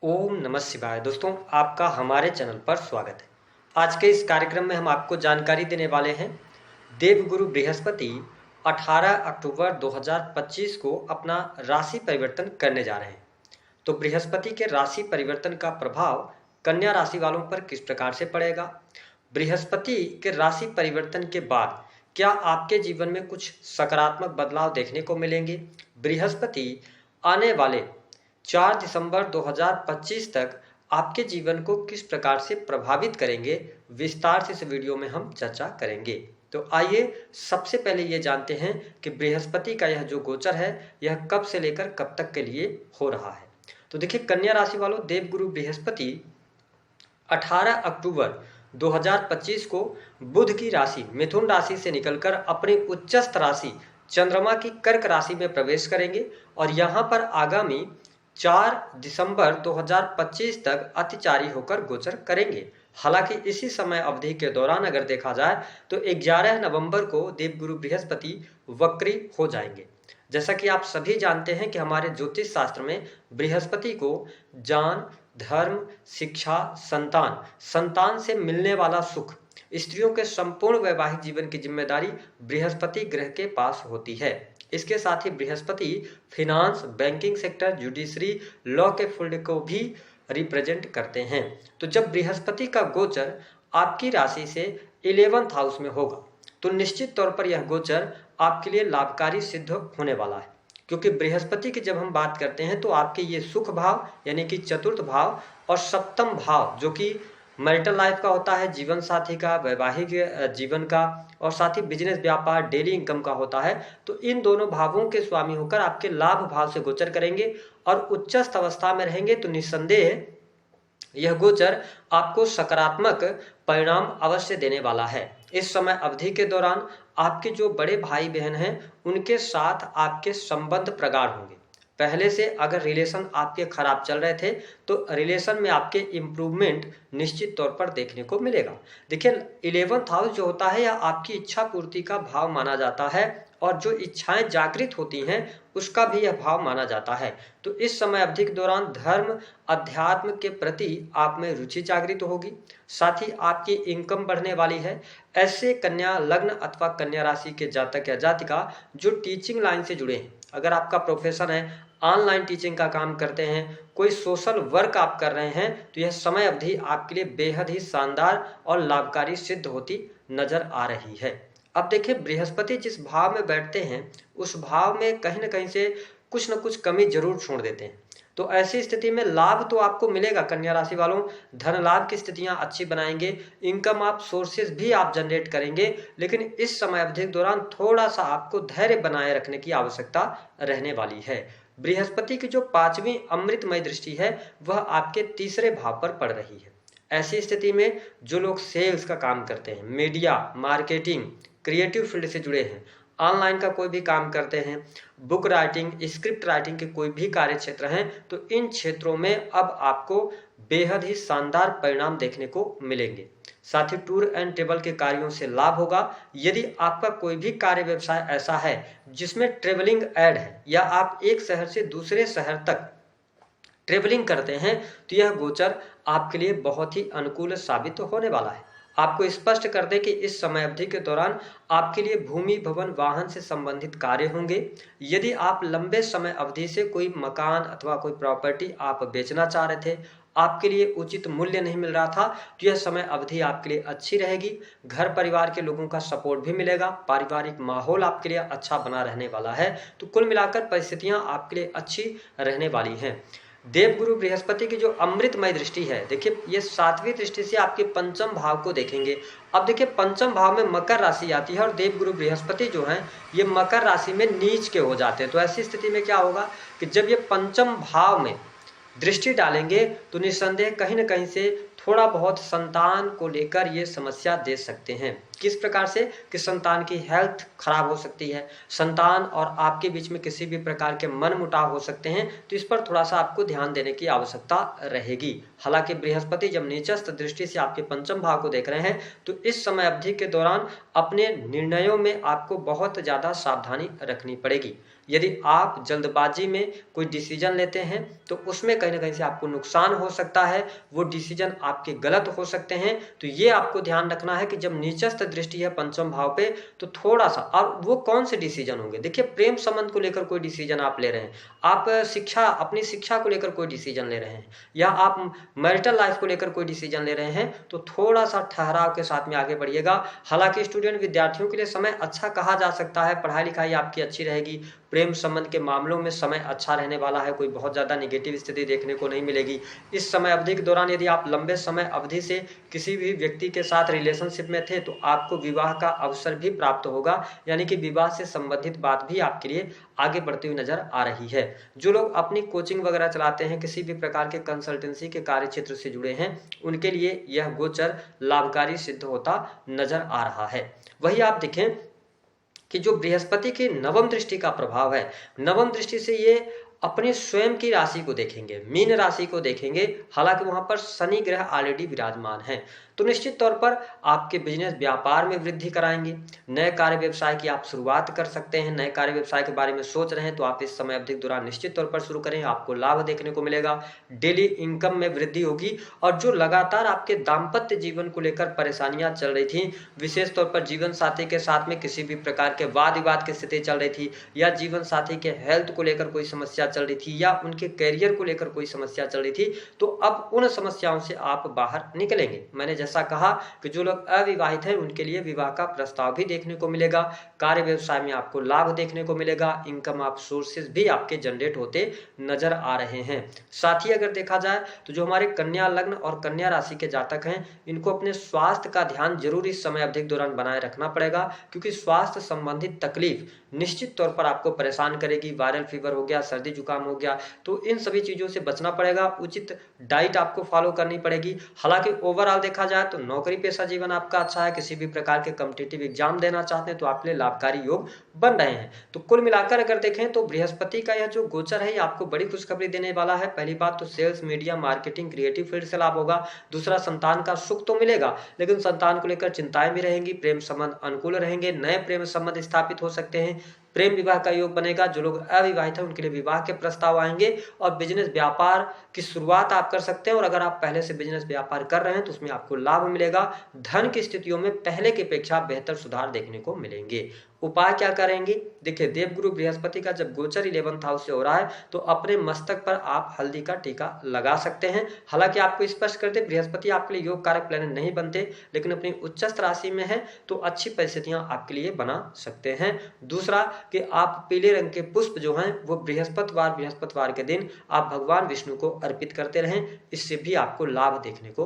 ओम नमः शिवाय। दोस्तों, आपका हमारे चैनल पर स्वागत है। आज के इस कार्यक्रम में हम आपको जानकारी देने वाले हैं देवगुरु बृहस्पति 18 अक्टूबर 2025 को अपना राशि परिवर्तन करने जा रहे हैं। तो बृहस्पति के राशि परिवर्तन का प्रभाव कन्या राशि वालों पर किस प्रकार से पड़ेगा? बृहस्पति के राशि परिवर्तन के बाद क्या आपके जीवन में कुछ सकारात्मक बदलाव देखने को मिलेंगे? बृहस्पति आने वाले 4 दिसंबर 2025 तक आपके जीवन को किस प्रकार से प्रभावित करेंगे, विस्तार से इस वीडियो में हम चर्चा करेंगे। तो आइए सबसे पहले ये जानते हैं कि बृहस्पति का यह जो गोचर है यह कब से लेकर कब तक के लिए हो रहा है। तो देखिए कन्या राशि वालों, देवगुरु बृहस्पति 18 अक्टूबर 2025 को बुध की राशि मिथुन राशि से निकलकर अपनी उच्चस्थ राशि चंद्रमा की कर्क राशि में प्रवेश करेंगे और यहाँ पर आगामी 4 दिसंबर 2025 तक अतिचारी होकर गोचर करेंगे। हालांकि इसी समय अवधि के दौरान अगर देखा जाए तो 11 नवंबर को देवगुरु बृहस्पति वक्री हो जाएंगे। जैसा कि आप सभी जानते हैं कि हमारे ज्योतिष शास्त्र में बृहस्पति को ज्ञान, धर्म, शिक्षा, संतान से मिलने वाला सुख, स्त्रियों के संपूर्ण वैवाहिक जीवन की जिम्मेदारी बृहस्पति ग्रह के पास होती है। इसके साथ ही बृहस्पति finance, banking sector, judiciary, law के फील्ड को भी रिप्रेजेंट करते हैं। तो जब बृहस्पति का गोचर आपकी राशि से 11th हाउस में होगा तो निश्चित तौर पर यह गोचर आपके लिए लाभकारी सिद्ध होने वाला है, क्योंकि बृहस्पति की जब हम बात करते हैं तो आपके ये सुख भाव यानी कि चतुर्थ भाव और सप्तम भाव जो कि मैरिटल लाइफ का होता है, जीवन साथी का, वैवाहिक जीवन का और साथ ही बिजनेस, व्यापार, डेली इनकम का होता है। तो इन दोनों भावों के स्वामी होकर आपके लाभ भाव से गोचर करेंगे और उच्चस्थ अवस्था में रहेंगे। तो निस्संदेह यह गोचर आपको सकारात्मक परिणाम अवश्य देने वाला है। इस समय अवधि के दौरान आपके जो बड़े भाई बहन हैं उनके साथ आपके संबंध प्रगाढ़ होंगे। पहले से अगर रिलेशन आपके खराब चल रहे थे तो रिलेशन में आपके इम्प्रूवमेंट निश्चित तौर पर देखने को मिलेगा। देखिए 11th हाउस जो होता है यह आपकी इच्छा पूर्ति का भाव माना जाता है और जो इच्छाएं जागृत होती हैं उसका भी यह भाव माना जाता है। तो इस समय अवधि के दौरान धर्म, अध्यात्म के प्रति आप में रुचि जागृत होगी, साथ ही आपकी इनकम बढ़ने वाली है। ऐसे कन्या लग्न अथवा कन्या राशि के जातक या जातिका जो टीचिंग लाइन से जुड़े हैं, अगर आपका प्रोफेशन है, ऑनलाइन टीचिंग का काम करते हैं, कोई सोशल वर्क आप कर रहे हैं, तो यह समय अवधि आपके लिए बेहद ही शानदार और लाभकारी सिद्ध होती नजर आ रही है। अब देखिए बृहस्पति जिस भाव में बैठते हैं उस भाव में कहीं ना कहीं से कुछ न कुछ कमी जरूर छोड़ देते हैं। तो ऐसी स्थिति में लाभ तो आपको मिलेगा कन्या राशि वालों, धन लाभ की स्थितियां अच्छी बनाएंगे, इनकम आप सोर्सेज भी आप जनरेट करेंगे। लेकिन इस समय अवधि के दौरान थोड़ा सा आपको धैर्य बनाए रखने की आवश्यकता रहने वाली है। बृहस्पति की जो 5वीं अमृतमय दृष्टि है वह आपके तीसरे भाव पर पड़ रही है। ऐसी स्थिति में जो लोग सेल्स का काम करते हैं, मीडिया, मार्केटिंग, क्रिएटिव फील्ड से जुड़े हैं, ऑनलाइन का कोई भी काम करते हैं, बुक राइटिंग, स्क्रिप्ट राइटिंग के कोई भी कार्य क्षेत्र हैं, तो इन क्षेत्रों में अब आपको बेहद ही शानदार परिणाम देखने को मिलेंगे। साथ ही टूर एंड ट्रेवल के कार्यों से लाभ होगा। यदि आपका कोई भी कार्य व्यवसाय ऐसा है जिसमें ट्रेवलिंग ऐड है या आप एक शहर से दूसरे शहर तक ट्रेवलिंग करते हैं तो यह गोचर आपके लिए बहुत ही अनुकूल साबित होने वाला है। आपको स्पष्ट कर दें कि इस समय अवधि के दौरान आपके लिए भूमि, भवन, वाहन से संबंधित कार्य होंगे। यदि आप लंबे समय अवधि से कोई मकान अथवा कोई प्रॉपर्टी आप बेचना चाह रहे थे, आपके लिए उचित मूल्य नहीं मिल रहा था, तो यह समय अवधि आपके लिए अच्छी रहेगी। घर परिवार के लोगों का सपोर्ट भी मिलेगा, पारिवारिक माहौल आपके लिए अच्छा बना रहने वाला है। तो कुल मिलाकर परिस्थितियां आपके लिए अच्छी रहने वाली हैं। देवगुरु बृहस्पति की जो अमृतमय दृष्टि है, देखिए ये 7वीं दृष्टि से आपके पंचम भाव को देखेंगे। अब देखिए पंचम भाव में मकर राशि आती है और देवगुरु बृहस्पति जो हैं ये मकर राशि में नीच के हो जाते हैं। तो ऐसी स्थिति में क्या होगा कि जब ये पंचम भाव में दृष्टि डालेंगे तो निस्संदेह कहीं ना कहीं से थोड़ा बहुत संतान को लेकर ये समस्या दे सकते हैं। किस प्रकार से कि संतान की हेल्थ खराब हो सकती है, संतान और आपके बीच में किसी भी प्रकार के मनमुटाव हो सकते हैं। तो इस पर थोड़ा सा आपको ध्यान देने की आवश्यकता रहेगी। हालांकि बृहस्पति जब नीचस्थ दृष्टि से आपके पंचम भाव को देख रहे हैं तो इस समय अवधि के दौरान अपने निर्णयों में आपको बहुत ज्यादा सावधानी रखनी पड़ेगी। यदि आप जल्दबाजी में कोई डिसीजन लेते हैं तो उसमें कहीं ना कहीं से आपको नुकसान हो सकता है, वो डिसीजन आपके गलत हो सकते हैं। तो ये आपको ध्यान रखना है कि जब नीचस्थ दृष्टि है पंचम भाव पे तो थोड़ा सा, और वो कौन से डिसीजन होंगे, देखिए प्रेम संबंध को लेकर कोई डिसीजन आप ले रहे हैं, आप अपनी शिक्षा को लेकर कोई डिसीजन ले रहे हैं, या आप मैरिटल लाइफ को लेकर कोई डिसीजन ले रहे हैं, तो थोड़ा सा ठहराव के साथ में आगे बढ़िएगा। हालांकि स्टूडेंट विद्यार्थियों के लिए समय अच्छा कहा जा सकता है, पढ़ाई लिखाई आपकी अच्छी रहेगी, प्रेम संबंध के मामलों में समय अच्छा रहने वाला है, कोई बहुत ज़्यादा नेगेटिव स्थिति देखने को नहीं मिलेगी। इस समय अवधि के दौरान यदि आप लंबे समय अवधि से किसी भी व्यक्ति के साथ रिलेशनशिप में थे तो आपको विवाह का अवसर भी प्राप्त होगा, यानी कि विवाह से संबंधित बात भी आपके लिए आगे बढ़ती हुई नजर आ रही है। जो लोग अपनी कोचिंग वगैरह चलाते हैं, किसी भी प्रकार के कंसल्टेंसी के कार्य क्षेत्र से जुड़े हैं, उनके लिए यह गोचर लाभकारी सिद्ध होता नजर आ रहा है। वही आप देखें कि जो बृहस्पति की नवम दृष्टि का प्रभाव है, नवम दृष्टि से ये अपने स्वयं की राशि को देखेंगे, मीन राशि को देखेंगे। हालांकि वहां पर शनि ग्रह ऑलरेडी विराजमान है, तो निश्चित तौर पर आपके बिजनेस व्यापार में वृद्धि कराएंगे। नए कार्य व्यवसाय की आप शुरुआत कर सकते हैं, नए कार्य व्यवसाय के बारे में सोच रहे हैं तो आप इस समय अवधि के दौरान निश्चित तौर पर शुरू करें, आपको लाभ देखने को मिलेगा। डेली इनकम में वृद्धि होगी, और जो लगातार आपके दाम्पत्य जीवन को लेकर परेशानियां चल रही थी, विशेष तौर पर जीवन साथी के साथ में किसी भी प्रकार के वाद विवाद की स्थिति चल रही थी, या जीवन साथी के हेल्थ को लेकर कोई समस्या चल रही थी, या उनके करियर को लेकर कोई समस्या चल रही थी, तो अब उन समस्याओं से आप बाहर निकलेंगे। मैंने जैसा कहा कि जो लोग अविवाहित हैं उनके लिए विवाह का प्रस्ताव भी देखने को मिलेगा, कार्य व्यवसाय में आपको लाभ देखने को मिलेगा, इनकम ऑफ सोर्सेज भी आपके जनरेट होते नजर आ रहे हैं। साथ ही अगर देखा जाए तो जो हमारे कन्या लग्न और कन्या राशि के जातक हैं, इनको अपने स्वास्थ्य का ध्यान जरूर इस समय अवधि के दौरान बनाए रखना पड़ेगा, क्योंकि स्वास्थ्य संबंधित तकलीफ निश्चित तौर पर आपको परेशान करेगी। वायरल फीवर हो गया, सर्दी जुकाम हो गया, तो इन सभी चीजों से बचना पड़ेगा। उचित डाइट आपको फॉलो करनी पड़ेगी। हालांकि ओवरऑल देखा जाए तो नौकरी पेशा जीवन आपका अच्छा है, किसी भी प्रकार के कॉम्पिटिटिव एग्जाम देना चाहते हैं तो आपके लिए लाभकारी योग बन रहे हैं। तो कुल मिलाकर अगर देखें तो बृहस्पति का यह जो गोचर है आपको बड़ी खुशखबरी देने वाला है। पहली बात तो sales, media, marketing, creative field से लाभ होगा। दूसरा, संतान का सुख तो मिलेगा, लेकिन संतान को लेकर चिंताएं भी रहेंगी। प्रेम संबंध अनुकूल रहेंगे, नए प्रेम संबंध स्थापित हो सकते हैं, प्रेम विवाह का योग बनेगा। जो लोग अविवाहित हैं उनके लिए विवाह के प्रस्ताव आएंगे, और बिजनेस व्यापार की शुरुआत आप कर सकते हैं। और अगर आप पहले से बिजनेस व्यापार कर रहे हैं तो उसमें आपको लाभ मिलेगा। धन की स्थितियों में पहले की अपेक्षा बेहतर सुधार देखने को मिलेंगे। उपाय क्या करेंगे? देखिए, देवगुरु बृहस्पति का जब गोचर 11th हाउस से हो रहा है तो अपने मस्तक पर आप हल्दी का टीका लगा सकते हैं। हालांकि आपको स्पष्ट कर दे, बृहस्पति आपके लिए योग कारक प्लैनेट नहीं बनते, लेकिन अपनी उच्चस्थ राशि में है तो अच्छी परिस्थितियां आपके लिए बना सकते हैं। दूसरा कि आप पीले रंग के पुष्प जो हैं वो बृहस्पतिवार के दिन आप भगवान विष्णु को अर्पित करते रहें, इससे भी आपको लाभ देखने को